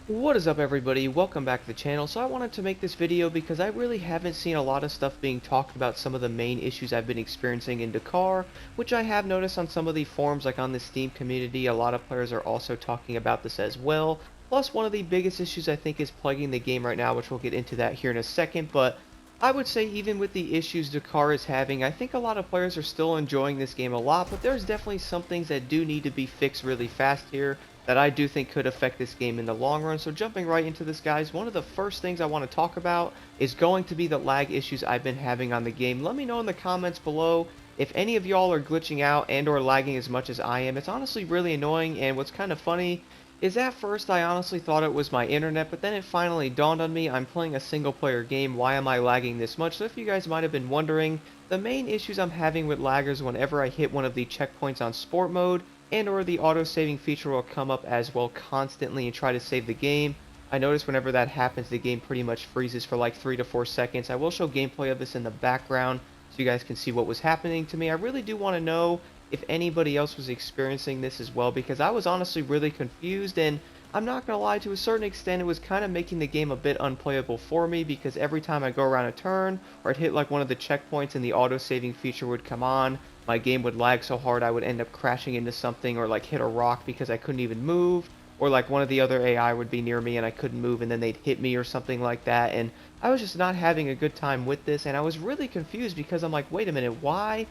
What is up, everybody? Welcome back to the channel. So I wanted to make this video because I really haven't seen a lot of stuff being talked about some of the main issues I've been experiencing in Dakar, which I have noticed on some of the forums like on the Steam community. A lot of players are also talking about this as well. Plus, one of the biggest issues I think is plaguing the game right now, which we'll get into that here in a second, but I would say even with the issues Dakar is having, I think a lot of players are still enjoying this game a lot, but there's definitely some things that do need to be fixed really fast here that I do think could affect this game in the long run. So jumping right into this, guys, one of the first things I want to talk about is going to be the lag issues I've been having on the game. Let me know in the comments below if any of y'all are glitching out and or lagging as much as I am. It's honestly really annoying, and what's kind of funny is at first I honestly thought it was my internet, but then it finally dawned on me I'm playing a single player game. Why am I lagging this much? So if you guys might have been wondering, the main issues I'm having with laggers whenever I hit one of the checkpoints on sport mode and or the auto saving feature will come up as well constantly and try to save the game. I notice whenever that happens the game pretty much freezes for like 3 to 4 seconds. I will show gameplay of this in the background so you guys can see what was happening to me. I really do want to know if anybody else was experiencing this as well, because I was honestly really confused, and I'm not gonna lie, to a certain extent it was kind of making the game a bit unplayable for me, because every time I go around a turn or I'd hit like one of the checkpoints and the auto saving feature would come on, my game would lag so hard I would end up crashing into something or like hit a rock because I couldn't even move, or like one of the other AI would be near me and I couldn't move and then they'd hit me or something like that. And I was just not having a good time with this, and I was really confused because I'm like, wait a minute, why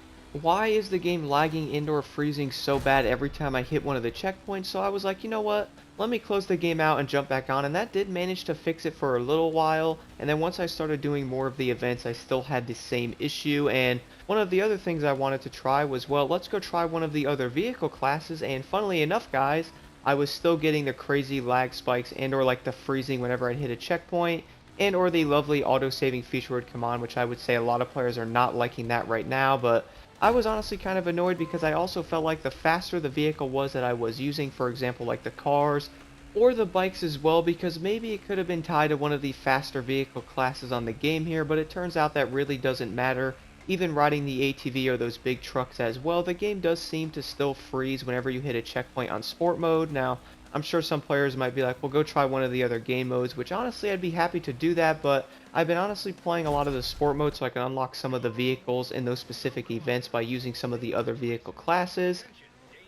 is the game lagging indoor freezing so bad every time I hit one of the checkpoints? So I was like, you know what, let me close the game out and jump back on, and that did manage to fix it for a little while. And then once I started doing more of the events, I still had the same issue. And one of the other things I wanted to try was, well, let's go try one of the other vehicle classes. And funnily enough, guys, I was still getting the crazy lag spikes and or like the freezing whenever I hit a checkpoint, and or the lovely auto saving feature would come on, which I would say a lot of players are not liking that right now. But I was honestly kind of annoyed because I also felt like the faster the vehicle was that I was using, for example like the cars or the bikes as well, because maybe it could have been tied to one of the faster vehicle classes on the game here, but it turns out that really doesn't matter. Even riding the ATV or those big trucks as well, the game does seem to still freeze whenever you hit a checkpoint on sport mode. Now, I'm sure some players might be like, well, go try one of the other game modes, which honestly I'd be happy to do that, but I've been honestly playing a lot of the sport mode so I can unlock some of the vehicles in those specific events by using some of the other vehicle classes.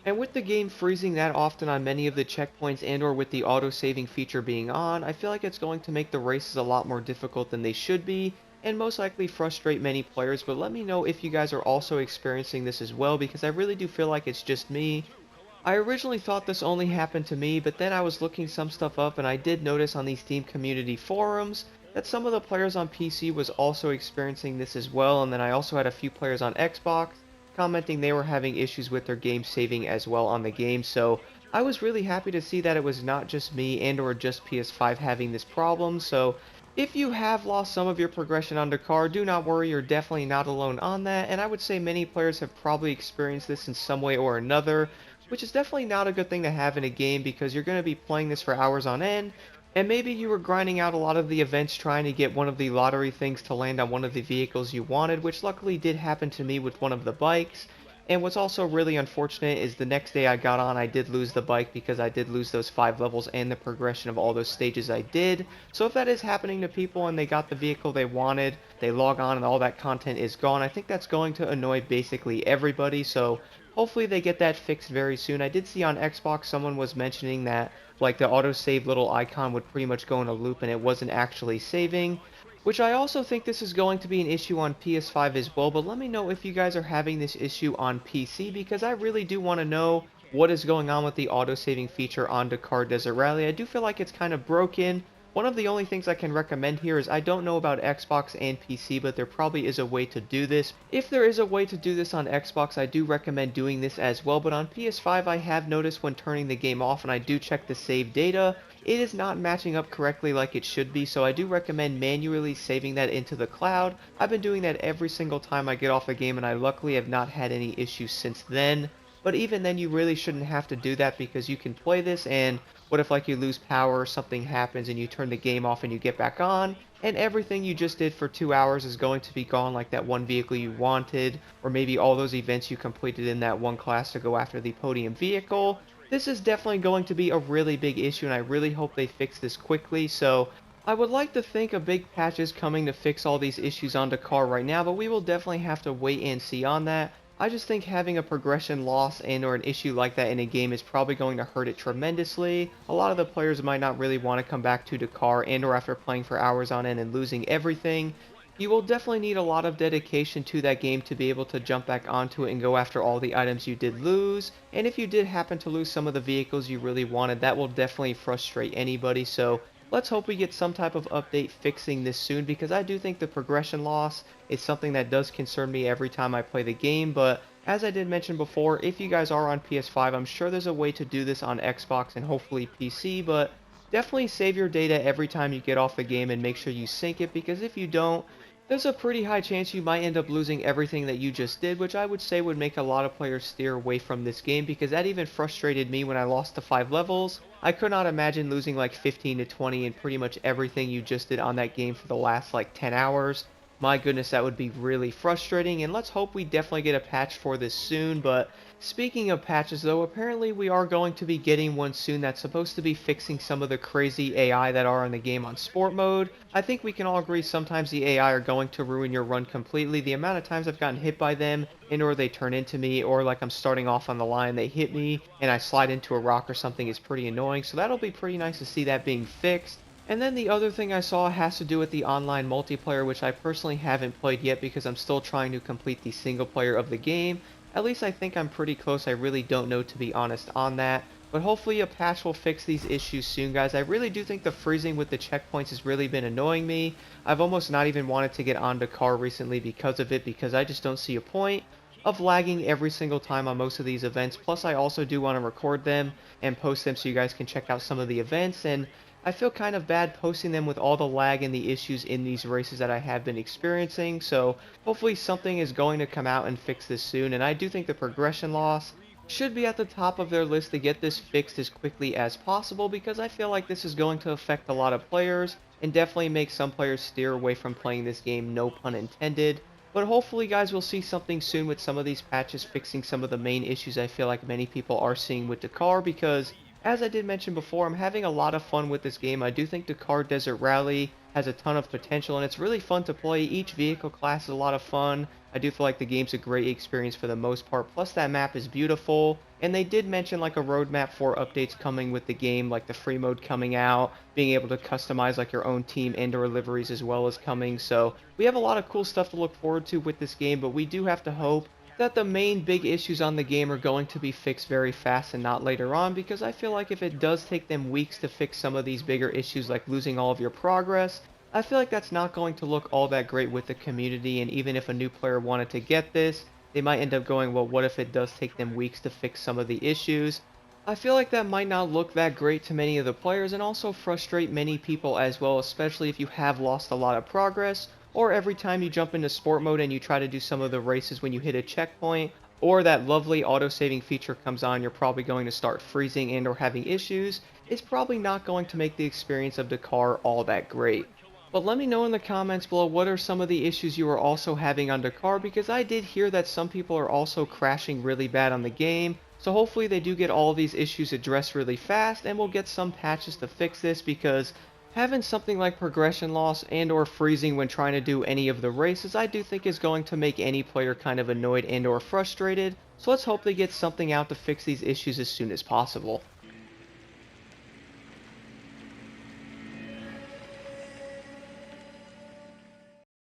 And with the game freezing that often on many of the checkpoints and or with the auto saving feature being on, I feel like it's going to make the races a lot more difficult than they should be, and most likely frustrate many players. But let me know if you guys are also experiencing this as well, because I really do feel like it's just me. I originally thought this only happened to me, but then I was looking some stuff up and I did notice on these Steam community forums that some of the players on PC was also experiencing this as well, and then I also had a few players on Xbox commenting they were having issues with their game saving as well on the game. So I was really happy to see that it was not just me and or just PS5 having this problem. So if you have lost some of your progression on Dakar, do not worry, you're definitely not alone on that, and I would say many players have probably experienced this in some way or another, which is definitely not a good thing to have in a game because you're going to be playing this for hours on end, and maybe you were grinding out a lot of the events trying to get one of the lottery things to land on one of the vehicles you wanted, which luckily did happen to me with one of the bikes. And what's also really unfortunate is the next day I got on, I did lose the bike because I did lose those 5 levels and the progression of all those stages I did. So if that is happening to people and they got the vehicle they wanted, they log on and all that content is gone, I think that's going to annoy basically everybody. So hopefully they get that fixed very soon. I did see on Xbox someone was mentioning that like the autosave little icon would pretty much go in a loop and it wasn't actually saving, which I also think this is going to be an issue on PS5 as well. But let me know if you guys are having this issue on PC, because I really do want to know what is going on with the auto-saving feature on Dakar Desert Rally. I do feel like it's kind of broken. One of the only things I can recommend here is I don't know about Xbox and PC, but there probably is a way to do this. If there is a way to do this on Xbox, I do recommend doing this as well, but on PS5 I have noticed when turning the game off and I do check the save data, it is not matching up correctly like it should be, so I do recommend manually saving that into the cloud. I've been doing that every single time I get off the game and I luckily have not had any issues since then. But even then you really shouldn't have to do that because you can play this, and what if like you lose power or something happens and you turn the game off and you get back on and everything you just did for 2 hours is going to be gone, like that one vehicle you wanted, or maybe all those events you completed in that one class to go after the podium vehicle. this is definitely going to be a really big issue, and I really hope they fix this quickly. So I would like to think a big patch is coming to fix all these issues on Dakar right now, but we will definitely have to wait and see on that. I just think having a progression loss and or an issue like that in a game is probably going to hurt it tremendously. A lot of the players might not really want to come back to Dakar and or after playing for hours on end and losing everything. You will definitely need a lot of dedication to that game to be able to jump back onto it and go after all the items you did lose. And if you did happen to lose some of the vehicles you really wanted, that will definitely frustrate anybody. So let's hope we get some type of update fixing this soon, because I do think the progression loss is something that does concern me every time I play the game. But as I did mention before, if you guys are on PS5, I'm sure there's a way to do this on Xbox and hopefully PC, but definitely save your data every time you get off the game and make sure you sync it, because if you don't, there's a pretty high chance you might end up losing everything that you just did, which I would say would make a lot of players steer away from this game, because that even frustrated me when I lost to 5 levels. I could not imagine losing like 15 to 20 and pretty much everything you just did on that game for the last like 10 hours. My goodness, that would be really frustrating, and let's hope we definitely get a patch for this soon. But speaking of patches though, apparently we are going to be getting one soon that's supposed to be fixing some of the crazy AI that are in the game on sport mode. I think we can all agree sometimes the AI are going to ruin your run completely. The amount of times I've gotten hit by them, and or they turn into me, or like I'm starting off on the line, they hit me, and I slide into a rock or something is pretty annoying. So that'll be pretty nice to see that being fixed. And then the other thing I saw has to do with the online multiplayer, which I personally haven't played yet because I'm still trying to complete the single player of the game. At least I think I'm pretty close. I really don't know, to be honest, on that. But hopefully a patch will fix these issues soon, guys. I really do think the freezing with the checkpoints has really been annoying me. I've almost not even wanted to get on Dakar recently because of it, because I just don't see a point of lagging every single time on most of these events. Plus, I also do want to record them and post them so you guys can check out some of the events. And I feel kind of bad posting them with all the lag and the issues in these races that I have been experiencing. So hopefully something is going to come out and fix this soon. And I do think the progression loss should be at the top of their list to get this fixed as quickly as possible, because I feel like this is going to affect a lot of players and definitely make some players steer away from playing this game, no pun intended. But hopefully guys, we'll see something soon with some of these patches fixing some of the main issues I feel like many people are seeing with Dakar, because as I did mention before, I'm having a lot of fun with this game. I do think Dakar Desert Rally has a ton of potential, and it's really fun to play. Each vehicle class is a lot of fun. I do feel like the game's a great experience for the most part. Plus, that map is beautiful. And they did mention like a roadmap for updates coming with the game, like the free mode coming out, being able to customize like your own team and/or liveries as well as coming. So we have a lot of cool stuff to look forward to with this game, but we do have to hope that the main big issues on the game are going to be fixed very fast and not later on, because I feel like if it does take them weeks to fix some of these bigger issues like losing all of your progress, I feel like that's not going to look all that great with the community. And even if a new player wanted to get this, they might end up going, well, what if it does take them weeks to fix some of the issues? I feel like that might not look that great to many of the players, and also frustrate many people as well, especially if you have lost a lot of progress, or every time you jump into sport mode and you try to do some of the races when you hit a checkpoint, or that lovely auto-saving feature comes on, you're probably going to start freezing and or having issues. It's probably not going to make the experience of Dakar all that great. But let me know in the comments below, what are some of the issues you are also having on Dakar, because I did hear that some people are also crashing really bad on the game. So hopefully they do get all of these issues addressed really fast, and we'll get some patches to fix this, because having something like progression loss and or freezing when trying to do any of the races, I do think is going to make any player kind of annoyed and or frustrated. So let's hope they get something out to fix these issues as soon as possible.